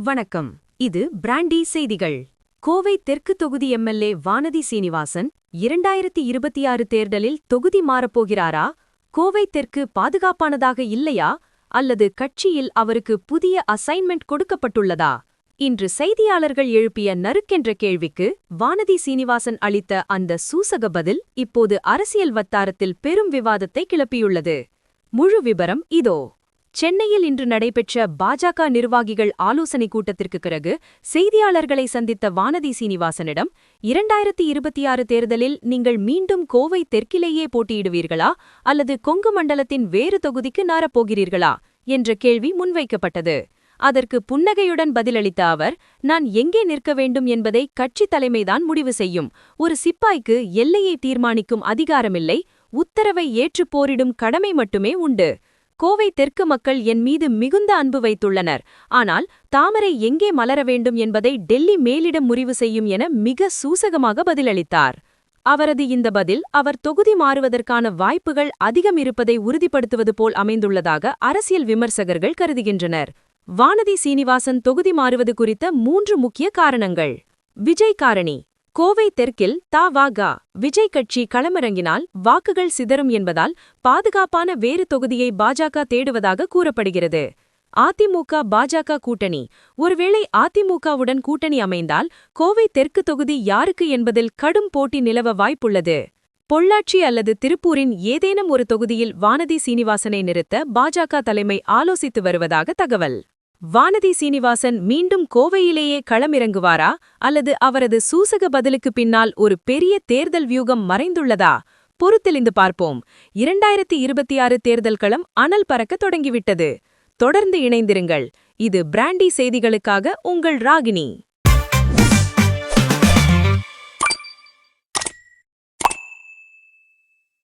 வணக்கம். இது பிராண்டி செய்திகள். கோவை தெற்கு தொகுதி எம்எல்ஏ வானதி சீனிவாசன் 2026 தேர்தலில் தொகுதி மாறப்போகிறாரா? கோவை தெற்கு பாதுகாப்பானதாக இல்லையா அல்லது கட்சியில் அவருக்கு புதிய அசைன்மெண்ட் கொடுக்கப்பட்டுள்ளதா? இன்று செய்தியாளர்கள் எழுப்பிய நறுக்கென்ற கேள்விக்கு வானதி சீனிவாசன் அளித்த அந்த சூசக பதில் இப்போது அரசியல் வட்டாரத்தில் பெரும் விவாதத்தை கிளப்பியுள்ளது. முழு விபரம் இதோ. சென்னையில் இன்று நடைபெற்ற பாஜக நிர்வாகிகள் ஆலோசனை கூட்டத்திற்கு பிறகு செய்தியாளர்களை சந்தித்த வானதி சீனிவாசனிடம் 2026 தேர்தலில் நீங்கள் மீண்டும் கோவை தெற்கிலேயே போட்டியிடுவீர்களா அல்லது கொங்கு மண்டலத்தின் வேறு தொகுதிக்கு நாரப்போகிறீர்களா என்ற கேள்வி முன்வைக்கப்பட்டது. அதற்கு புன்னகையுடன் பதிலளித்த அவர், நான் எங்கே நிற்க வேண்டும் என்பதை கட்சி தலைமைதான் முடிவு செய்யும். ஒரு சிப்பாய்க்கு எல்லையை தீர்மானிக்கும் அதிகாரமில்லை, உத்தரவை ஏற்றுப் போரிடும் கடமை மட்டுமே உண்டு. கோவை தெற்கு மக்கள் என் மீது மிகுந்த அன்பு வைத்துள்ளனர். ஆனால் தாமரை எங்கே மலர வேண்டும் என்பதை டெல்லி மேலிடம் முடிவு செய்யும் என மிக சூசகமாக பதிலளித்தார். அவரது இந்த பதில் அவர் தொகுதி மாறுவதற்கான வாய்ப்புகள் அதிகம் இருப்பதை உறுதிப்படுத்துவது போல் அமைந்துள்ளதாக அரசியல் விமர்சகர்கள் கருதுகின்றனர். வானதி சீனிவாசன் தொகுதி மாறுவது குறித்த 3 முக்கிய காரணங்கள். விஜய் காரணி. கோவை தெற்கில் த.வ.க. விஜய் கட்சி களமிறங்கினால் வாக்குகள் சிதறும் என்பதால் பாதுகாப்பான வேறு தொகுதியை பாஜக தேடுவதாக கூறப்படுகிறது. அதிமுக பாஜக கூட்டணி. ஒருவேளை அதிமுகவுடன் கூட்டணி அமைந்தால் கோவை தெற்கு தொகுதி யாருக்கு என்பதில் கடும் போட்டி நிலவ வாய்ப்புள்ளது. பொள்ளாச்சி அல்லது திருப்பூரின் ஏதேனும் ஒரு தொகுதியில் வானதி சீனிவாசனை நிறுத்த பாஜக தலைமை ஆலோசித்து வருவதாக தகவல். வானதி சீனிவாசன் மீண்டும் கோவையிலேயே களமிறங்குவாரா அல்லது அவரது சூசக பதிலுக்கு பின்னால் ஒரு பெரிய தேர்தல் வியூகம் மறைந்துள்ளதா? பொறுத்திருந்து பார்ப்போம். 2026 தேர்தல் களம் அனல் பறக்க தொடங்கிவிட்டது. தொடர்ந்து இணைந்திருங்கள். இது பிராண்டி செய்திகளுக்காக உங்கள் ராகினி.